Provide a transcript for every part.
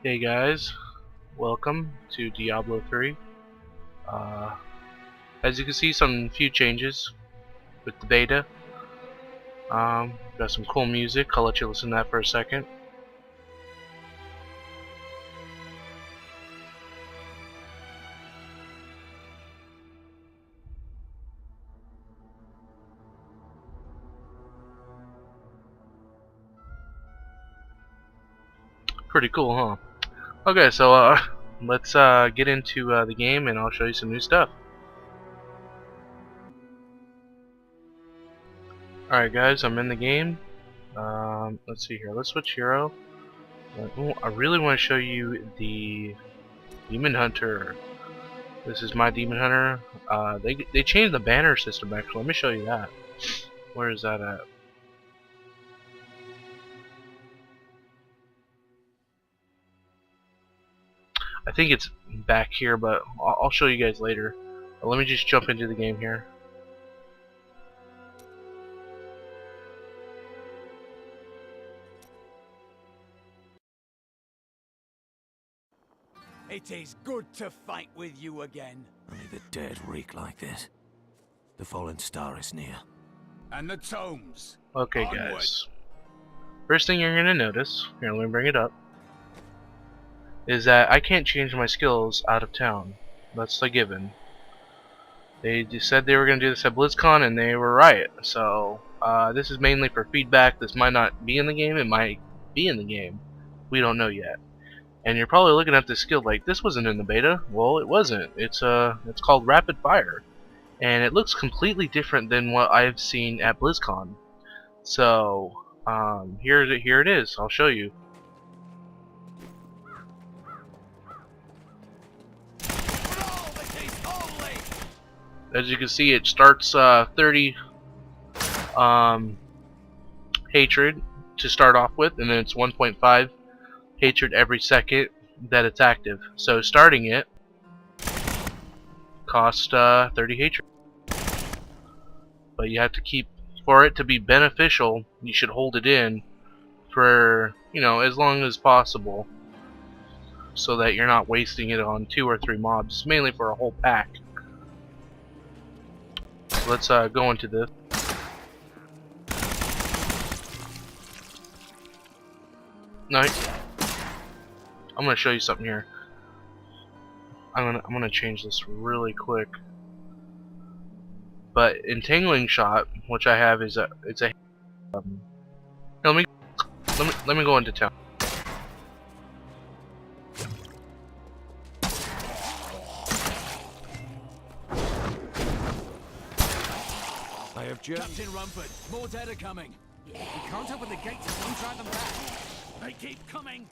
Hey guys, welcome to Diablo 3. Uh, as you can see, some few changes with the beta. Got some cool music. I'll let you listen to that for a second. Pretty cool, huh? Okay, so let's get into the game, and I'll show you some new stuff. Alright guys, I'm in the game. Let's see here. Let's switch hero. I really want to show you the Demon Hunter. This is my Demon Hunter. They changed the banner system actually. Let me show you that. Where is that at? I think it's back here, but I'll show you guys later. But let me just jump into the game here. It is good to fight with you again. Only the dead reek like this. The fallen star is near. And the tomes. Okay, Onward. guys. First thing you're gonna notice, here, let me bring it up, is that I can't change my skills out of town. That's a given. They just said they were gonna do this at BlizzCon, and they were right. So this is mainly for feedback. This might not be in the game. It might be in the game. We don't know yet. And you're probably looking at this skill like, this wasn't in the beta. Well, it wasn't. It's called Rapid Fire, and it looks completely different than what I've seen at BlizzCon. So here it is. I'll show you. As you can see, it starts 30 hatred to start off with, and then it's 1.5 hatred every second that it's active. So starting it costs 30 hatred. But you have to keep, for it to be beneficial, you should hold it in for, as long as possible, so that you're not wasting it on 2 or 3 mobs. It's mainly for a whole pack. So let's go into this. Nice. I'm gonna show you something here. I'm gonna change this really quick. But entangling shot, which I have, is it's a. Let me go into town. I have just. Captain Rumford, more dead are coming. We can't open the gates and don't drive them back. They keep coming.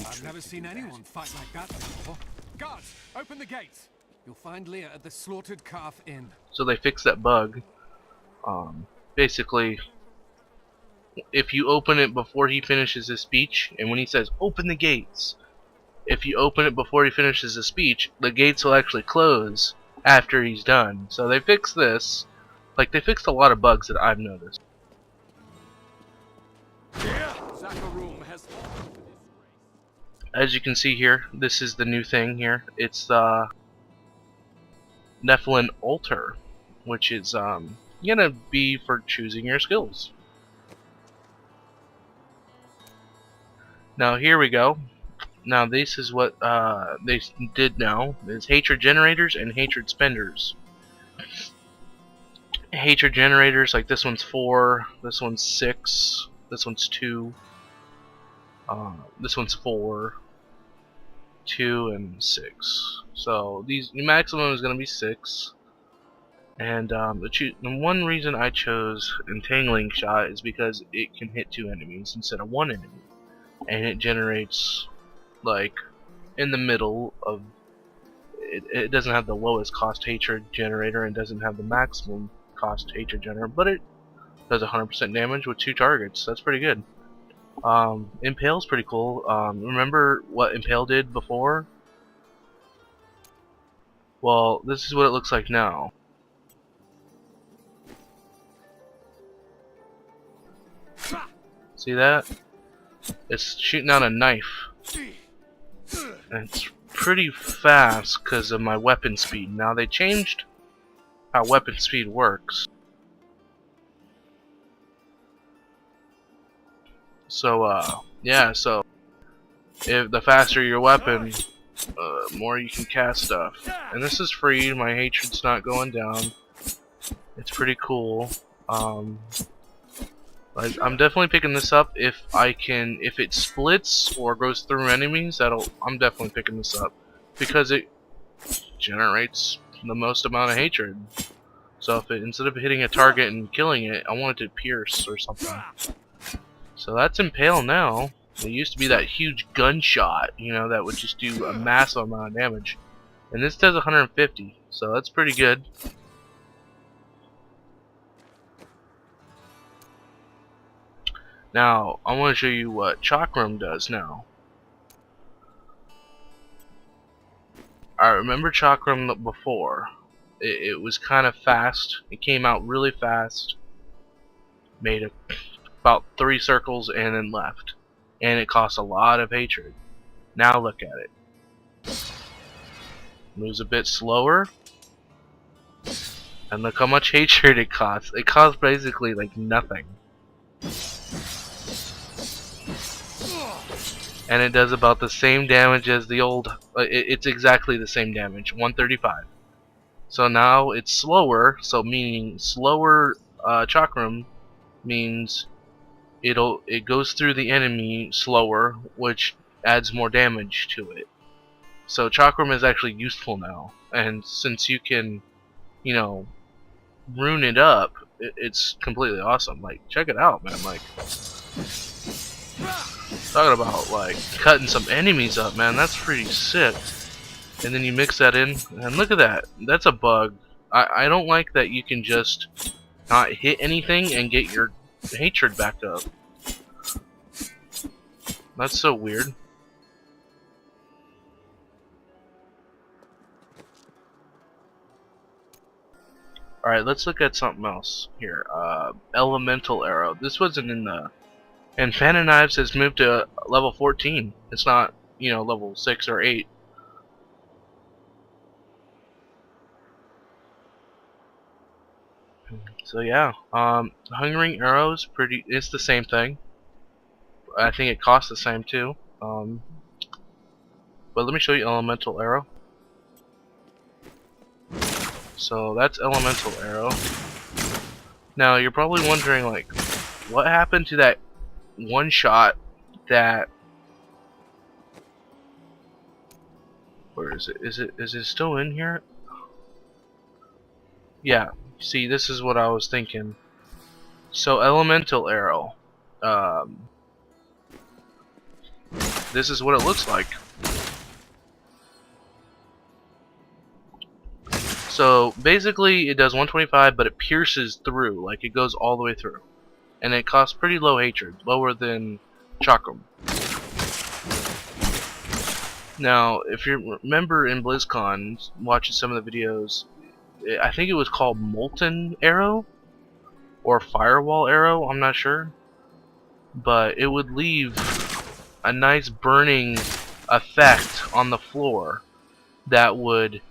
I've never seen anyone fight like that before. Guards, open the gates. You'll find Leah at the Slaughtered Calf Inn. So they fixed that bug. Basically, if you open it before he finishes his speech, and when he says open the gates, if you open it before he finishes his speech, the gates will actually close after he's done. So they fixed this. Like, they fixed a lot of bugs that I've noticed. As you can see here, this is the new thing here. It's the Nephilim Altar, which is gonna be for choosing your skills. Now here we go. Now this is what they did now. Is hatred generators and hatred spenders. Hatred generators, like this one's 4, this one's 6, this one's 2, this one's 4, 2, and 6. So the maximum is going to be 6. And the one reason I chose Entangling Shot is because it can hit 2 enemies instead of 1 enemy, and it generates like in the middle of it. It doesn't have the lowest cost hatred generator and doesn't have the maximum cost hatred generator, but it does 100% damage with 2 targets. That's pretty good. Impale's pretty cool. Remember what Impale did before? Well, this is what it looks like now. See that? It's shooting out a knife. And it's pretty fast because of my weapon speed. Now they changed how weapon speed works. So, yeah, so if the faster your weapon, more you can cast stuff. And this is free, my hatred's not going down. It's pretty cool. I'm definitely picking this up if I can. If it splits or goes through enemies, I'm definitely picking this up because it generates the most amount of hatred. So if it, instead of hitting a target and killing it, I want it to pierce or something. So that's Impale now. It used to be that huge gunshot, you know, that would just do a massive amount of damage, and this does 150, so that's pretty good. Now, I want to show you what Chakram does now. I remember Chakram before. It was kind of fast. It came out really fast. Made about 3 circles and then left. And it costs a lot of hatred. Now look at it. Moves a bit slower. And look how much hatred it costs. It costs basically like nothing. And it does about the same damage as the old. It's exactly the same damage, 135. So now it's slower, so meaning slower Chakram means it goes through the enemy slower, which adds more damage to it. So Chakram is actually useful now, and since you can, you know, rune it up, it's completely awesome. Like, check it out, man. Like, talking about like cutting some enemies up, man. That's pretty sick. And then you mix that in, and look at that. That's a bug. I don't like that you can just not hit anything and get your hatred back up. That's so weird. Alright, let's look at something else here. Elemental Arrow. This wasn't in the... And Fan and Knives has moved to level 14. It's not, you know, level 6 or 8. So yeah, Hungering Arrows, it's the same thing. I think it costs the same too. But let me show you Elemental Arrow. So that's Elemental Arrow. Now you're probably wondering, like, what happened to that one shot that... Where is it? Is it still in here? Yeah. See, this is what I was thinking. So Elemental Arrow. This is what it looks like. So basically it does 125, but it pierces through, like it goes all the way through. And it costs pretty low hatred, lower than Chakram. Now, if you remember in BlizzCon, watching some of the videos, I think it was called Molten Arrow or Firewall Arrow, I'm not sure, but it would leave a nice burning effect on the floor that would,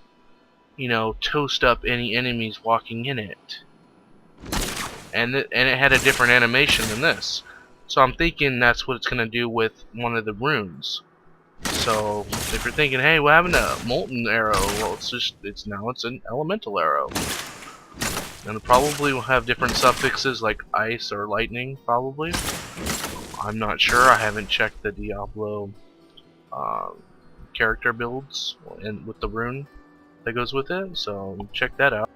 you know, toast up any enemies walking in it. And it had a different animation than this, so I'm thinking that's what it's gonna do with one of the runes. So if you're thinking, hey, what happened to Molten Arrow? Well, it's now an Elemental Arrow, and it probably will have different suffixes like ice or lightning. Probably, I'm not sure. I haven't checked the Diablo character builds and with the rune that goes with it, so check that out.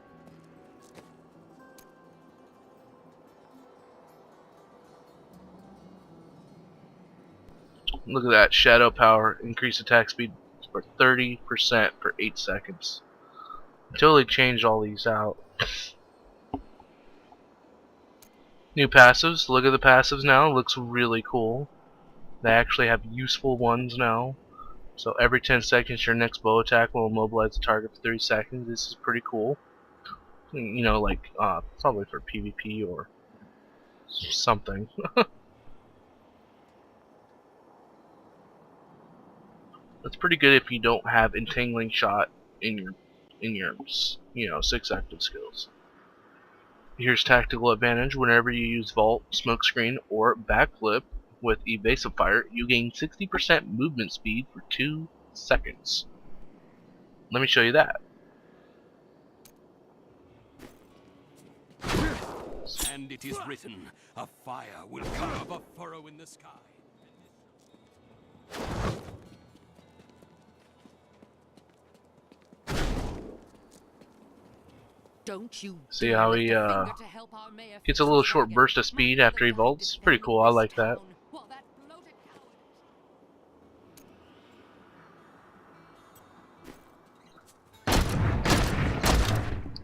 Look at that, Shadow Power, increase attack speed for 30% for 8 seconds. Totally changed all these out. New passives, look at the passives now, looks really cool. They actually have useful ones now. So every 10 seconds your next bow attack will immobilize the target for 30 seconds. This is pretty cool. You know, like, probably for PvP or something. That's pretty good if you don't have entangling shot in your 6 active skills. Here's tactical advantage. Whenever you use vault, smokescreen, or backflip with evasive fire, you gain 60% movement speed for 2 seconds. Let me show you that. And it is written, a fire will carve a furrow in the sky. Don't you See how he gets a little short burst of speed after he vaults? Pretty cool, I like that.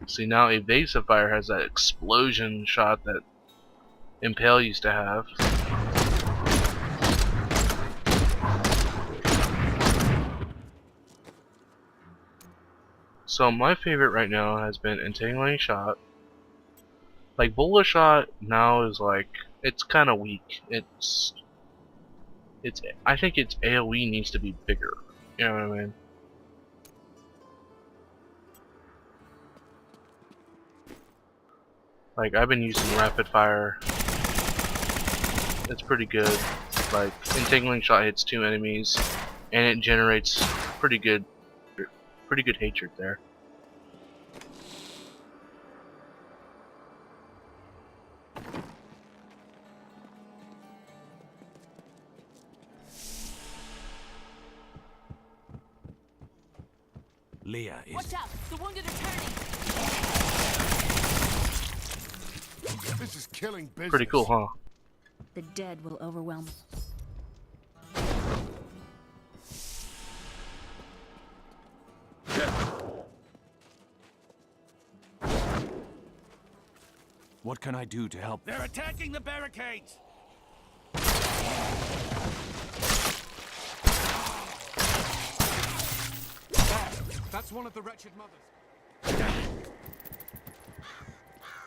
See, now evasive fire has that explosion shot that Impale used to have. So my favorite right now has been entangling shot. Like bola shot now is like, it's kind of weak. I think its AoE needs to be bigger. You know what I mean? Like I've been using rapid fire. It's pretty good. Like entangling shot hits 2 enemies, and it generates pretty good hatred there. Leah is... Watch out! The wounded are turning! This is killing business. Pretty cool, huh? The dead will overwhelm. What can I do to help? They're attacking the barricades! That's one of the wretched mothers.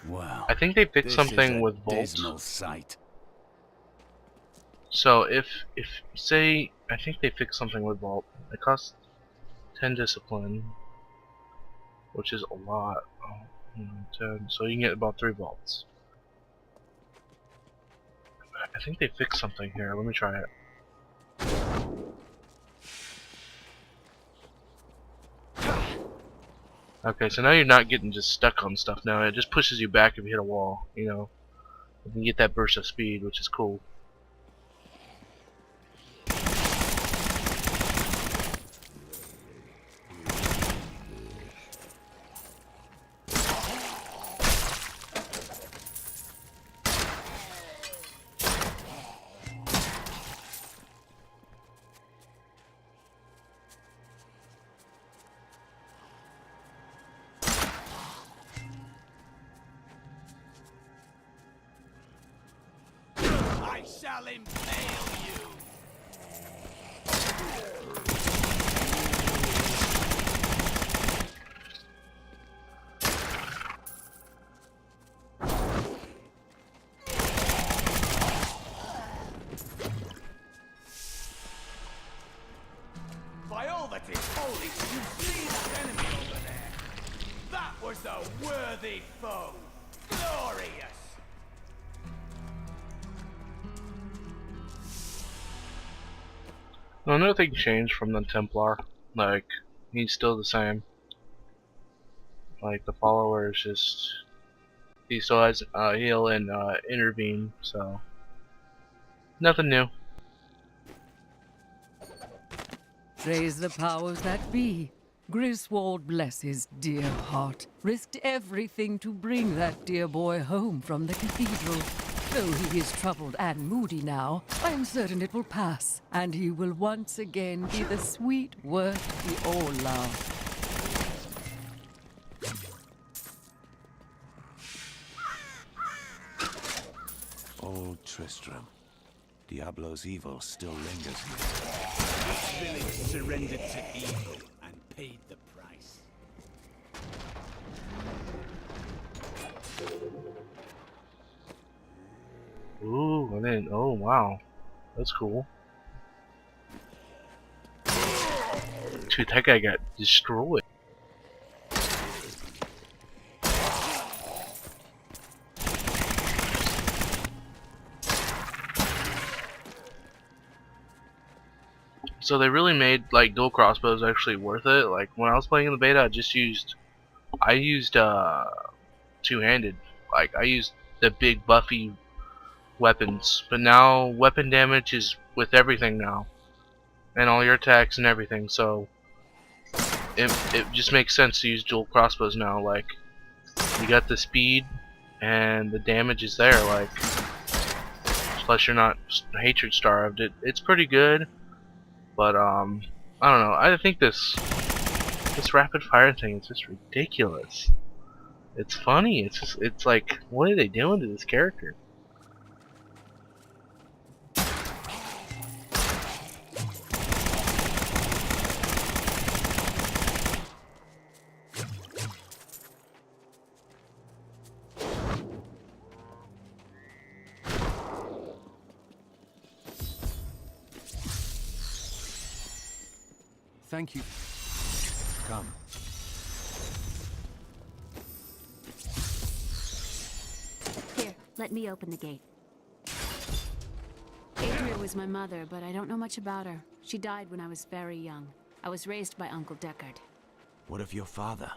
Wow. I think they fixed This something is a with vaults. dismal sight. So if say, I think they fixed something with vault. It costs 10 discipline, which is a lot. Oh, 10. So you can get about 3 vaults. I think they fixed something here. Let me try it. Okay, so now you're not getting just stuck on stuff now. It just pushes you back if you hit a wall, you know. You can get that burst of speed, which is cool. I shall impale you! By all that is holy, you see that enemy over there? That was a worthy foe! Glorious! Well, nothing changed from the Templar. Like, he's still the same. Like, the follower is just... He still has heal and intervene, so... Nothing new. Praise the powers that be. Griswold, bless his dear heart, risked everything to bring that dear boy home from the cathedral. Though he is troubled and moody now, I am certain it will pass, and he will once again be the sweet word we all love. Old Tristram. Diablo's evil still lingers here. This village surrendered to evil and paid the price. Ooh, and then, oh wow. That's cool. Dude, that guy got destroyed. So they really made like dual crossbows actually worth it. Like when I was playing in the beta, I used two-handed. Like I used the big buffy weapons, but now weapon damage is with everything now, and all your attacks and everything. So it just makes sense to use dual crossbows now. Like you got the speed and the damage is there. Like plus you're not hatred starved. It's pretty good. But I don't know. I think this rapid fire thing is just ridiculous. It's funny. It's like, what are they doing to this character? Thank you. Come. Here, let me open the gate. Adria was my mother, but I don't know much about her. She died when I was very young. I was raised by Uncle Deckard. What of your father?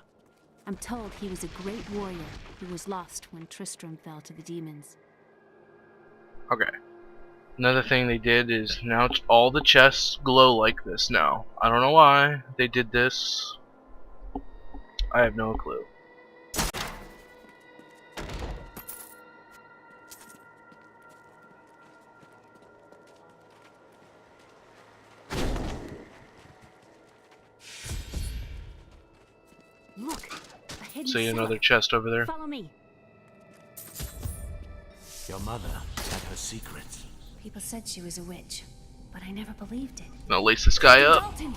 I'm told he was a great warrior who was lost when Tristram fell to the demons. Okay. Another thing they did is now all the chests glow like this now. I don't know why they did this. I have no clue. Look, a hidden See cellar. another chest over there. Follow me. Your mother had her secrets. People said she was a witch, but I never believed it. Now lace this guy up. Dalton!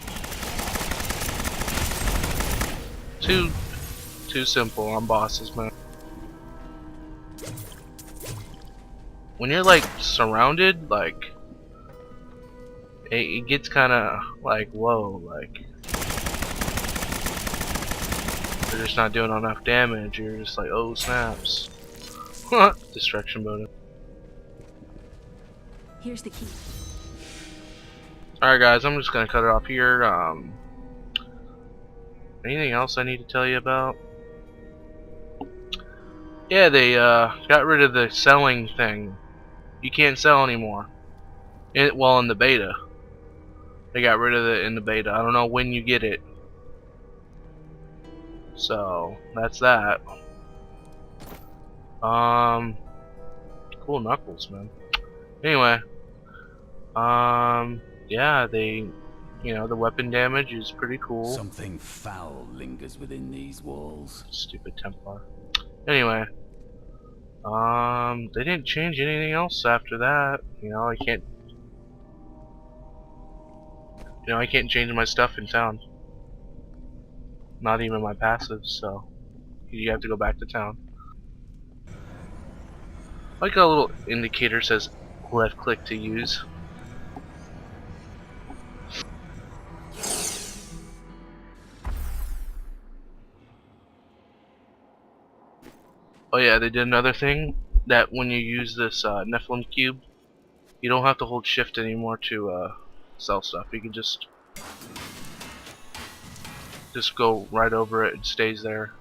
Too simple on bosses, man. When you're like surrounded, like it gets kind of like whoa, like you're just not doing enough damage. You're just like, oh snaps. Destruction bonus. Here's the key. Alright guys, I'm just gonna cut it off here. Anything else I need to tell you about? Yeah, they got rid of the selling thing. You can't sell anymore. Well, in the beta. They got rid of it in the beta. I don't know when you get it. So, that's that. Cool knuckles, man. Anyway, yeah, the weapon damage is pretty cool. Something foul lingers within these walls. Stupid Templar. Anyway, they didn't change anything else after that. I can't change my stuff in town. Not even my passives, so you have to go back to town. Like a little indicator says left click to use. Oh yeah, they did another thing that when you use this Nephilim cube, you don't have to hold shift anymore to sell stuff. You can just go right over it. It stays there.